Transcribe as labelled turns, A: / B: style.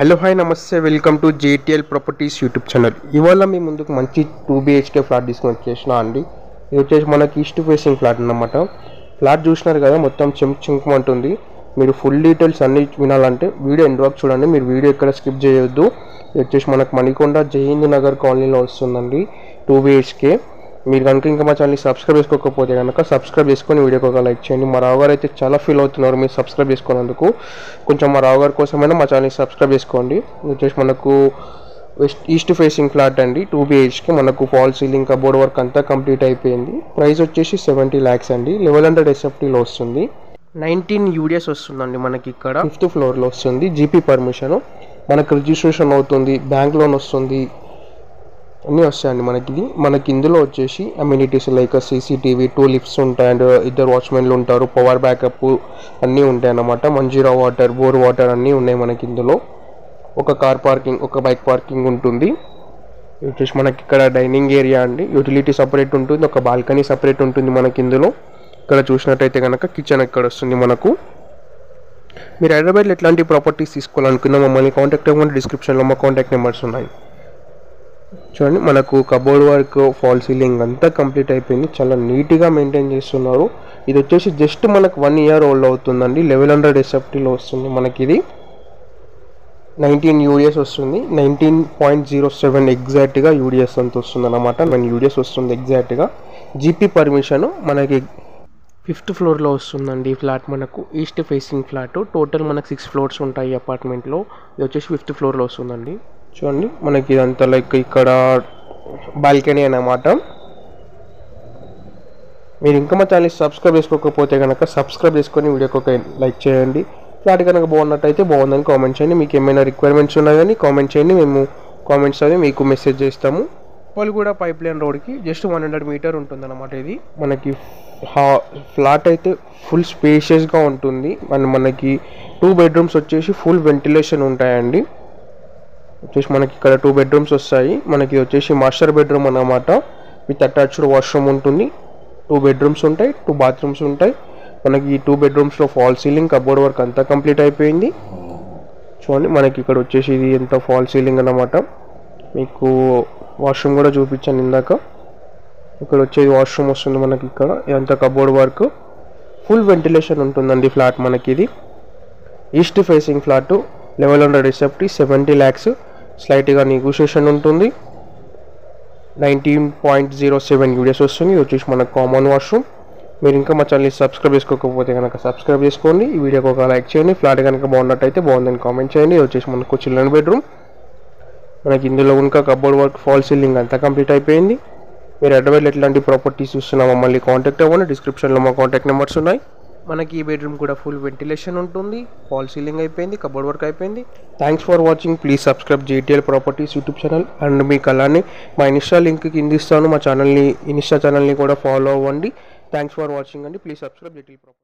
A: Hello hi నమస్తే welcome to JTL properties YouTube channel. ఇవాళ మీ ముందుకు మంచి 2BHK ఫ్లాట్ తీసుకొని వచ్చేసిన అండి. ఇది వచ్చేసి మనకి ఈస్ట్ ఫేసింగ్ ఫ్లాట్ అన్నమాట. ఫ్లాట్ చూసినారు కదా, మొత్తం చెంకుమంటుంది. మీరు ఫుల్ డీటెయిల్స్ అన్ని వినాలంటే వీడియో ఎండ్ వరకు చూడండి. మీరు వీడియో ఎక్కడ స్కిప్ చేయొద్దు. ఇది వచ్చేసి మనకు మణికొండ జైహింద్ నగర్ కాలనీలో వస్తుందండి 2BHK. మీరు కనుక ఇంకా మా ఛానల్ని సబ్స్క్రైబ్ చేసుకోకపోతే కనుక సబ్స్క్రైబ్ చేసుకొని వీడియోకి ఒక లైక్ చేయండి. మా రావు గారు అయితే చాలా ఫీల్ అవుతున్నారు మీరు సబ్స్క్రైబ్ చేసుకున్నందుకు. కొంచెం మా రావు గారి కోసమైనా మా ఛానల్ని సబ్స్క్రైబ్ చేసుకోండి. వచ్చేసి మనకు ఈస్ట్ ఫేసింగ్ ఫ్లాట్ అండి 2BHK. మనకు ఫాల్ సీలింగ్ కబోర్డ్ వర్క్ అంతా కంప్లీట్ అయిపోయింది. ప్రైస్ వచ్చేసి 70 lakhs అండి. 1100 SFTలో వస్తుంది. 19 UDS వస్తుందండి మనకి. ఇక్కడ 5th ఫ్లోర్లో వస్తుంది. జీపీ పర్మిషన్, మనకు రిజిస్ట్రేషన్ అవుతుంది, బ్యాంక్ లోన్ వస్తుంది, అన్నీ వస్తాయండి మనకి ఇందులో వచ్చేసి అమ్యూనిటీస్ లైక్ CCTV, 2 లిఫ్ట్స్ ఉంటాయి అండ్ 2 వాచ్మెన్లు ఉంటారు, పవర్ బ్యాకప్ అన్నీ ఉంటాయి అన్నమాట. మంజీరా వాటర్, బోర్ వాటర్ అన్నీ ఉన్నాయి మనకి ఇందులో. ఒక కార్ పార్కింగ్, ఒక బైక్ పార్కింగ్ ఉంటుంది. వచ్చేసి మనకి ఇక్కడ డైనింగ్ ఏరియా అండి, యూటిలిటీ సపరేట్ ఉంటుంది, ఒక బాల్కనీ సపరేట్ ఉంటుంది మనకి ఇందులో. ఇక్కడ చూసినట్టయితే కనుక కిచెన్ ఇక్కడ వస్తుంది మనకు. మీరు హైదరాబాద్లో ఎట్లాంటి ప్రాపర్టీస్ తీసుకోవాలనుకున్నా మమ్మల్ని కాంటాక్ట్ అవ్వండి. డిస్క్రిప్షన్లో మా కాంటాక్ట్ నెంబర్స్ ఉన్నాయి. చూడండి, మనకు కబోర్డ్ వర్క్, ఫాల్ సీలింగ్ అంతా కంప్లీట్ అయిపోయింది. చాలా నీట్గా మెయింటైన్ చేస్తున్నారు. ఇది వచ్చేసి జస్ట్ మనకు 1 year ఓల్డ్ అవుతుందండి. 1100 SFTలో వస్తుంది మనకి. ఇది 19 UDS వస్తుంది. 19.07 ఎగ్జాక్ట్గా UDS అంత వస్తుంది అన్నమాట. 9 UDS వస్తుంది ఎగ్జాక్ట్గా. జీపీ పర్మిషన్ మనకి 5th ఫ్లోర్లో వస్తుందండి. ఈ ఫ్లాట్ మనకు ఈస్ట్ ఫేసింగ్ ఫ్లాట్. టోటల్ మనకు 6 floors ఉంటాయి అపార్ట్మెంట్లో. ఇది వచ్చేసి 5th ఫ్లోర్లో వస్తుందండి. చూడండి, మనకి ఇదంతా లైక్ ఇక్కడ బాల్కనీ అన్నమాట. మీరు ఇంకా మా ఛానల్ సబ్స్క్రైబ్ చేసుకోకపోతే కనుక సబ్స్క్రైబ్ చేసుకొని వీడియోకి ఒక లైక్ చేయండి. ఫ్లాట్ కనుక బాగున్నట్టయితే బాగుందని కామెంట్ చేయండి. మీకు ఏమైనా రిక్వైర్మెంట్స్ ఉన్నా కానీ కామెంట్ చేయండి. మేము కామెంట్స్ అవి మీకు మెసేజ్ చేస్తాము. పల్గూడ పైప్ లైన్ రోడ్కి జస్ట్ 100 meter ఉంటుందన్నమాట. ఇది మనకి ఫ్లాట్ అయితే ఫుల్ స్పేషియస్గా ఉంటుంది. అండ్ మనకి 2 bedrooms వచ్చేసి ఫుల్ వెంటిలేషన్ ఉంటాయండి. వచ్చేసి మనకి ఇక్కడ 2 bedrooms వస్తాయి. మనకి వచ్చేసి మాస్టర్ బెడ్రూమ్ అన్నమాట. విత్ అటాచ్డ్ వాష్రూమ్ ఉంటుంది. 2 bedrooms ఉంటాయి, 2 bathrooms ఉంటాయి. మనకి ఈ 2 bedroomsలో ఫాల్ సీలింగ్, కబోర్డ్ వర్క్ అంతా కంప్లీట్ అయిపోయింది. చూడండి, మనకి ఇక్కడ వచ్చేసి ఇది ఎంత ఫాల్ సీలింగ్ అన్నమాట. మీకు వాష్రూమ్ కూడా చూపించాను ఇందాక. ఇక్కడ వచ్చేది వాష్రూమ్ వస్తుంది మనకి. ఇక్కడ ఇదంతా కబోర్డ్ వర్క్, ఫుల్ వెంటిలేషన్ ఉంటుందండి ఫ్లాట్ మనకి. ఇది east facing flat, 1100 SFT, 70 lakhs. స్లైట్గా నెగోషియేషన్ ఉంటుంది. 19.07 UDS వస్తుంది. ఇది వచ్చేసి మనకు కామన్ వాష్రూమ్. మీరు ఇంకా మా ఛానల్ని సబ్స్క్రైబ్ చేసుకోకపోతే కనుక సబ్స్క్రైబ్ చేసుకోండి. ఈ వీడియోకి ఒక లైక్ చేయండి. ఫ్లాట్ కనుక బాగున్నట్టయితే బాగుందని కామెంట్ చేయండి. ఇది వచ్చేసి మనకు చిల్డ్రన్ బెడ్రూమ్. మనకి ఇందులో ఇంకా కబోర్డ్ వర్క్, ఫాల్ సీలింగ్ అంతా కంప్లీట్ అయిపోయింది. మీరు హైదరాబాద్లో ఎట్లాంటి ప్రాపర్టీస్ చూస్తున్నా మమ్మల్ని కాంటాక్ట్ అవ్వండి. డిస్క్రిప్షన్లో మా కాంటాక్ట్ నెంబర్స్ ఉన్నాయి. మనకి ఈ బెడ్రూమ్ కూడా ఫుల్ వెంటిలేషన్ ఉంటుంది, ఫాల్ సీలింగ్ అయిపోయింది, కబోర్డ్ వర్క్ అయిపోయింది. Thanks for watching. Please subscribe JTL properties YouTube channel. And మీకు అలానే మా ఇన్స్టా లింక్ కింద ఇస్తాను. మా ఛానల్ని, ఇన్స్టా ఛానల్ని కూడా ఫాలో అవ్వండి. థ్యాంక్స్ ఫర్ వాచింగ్ అండి. Please subscribe JTL properties.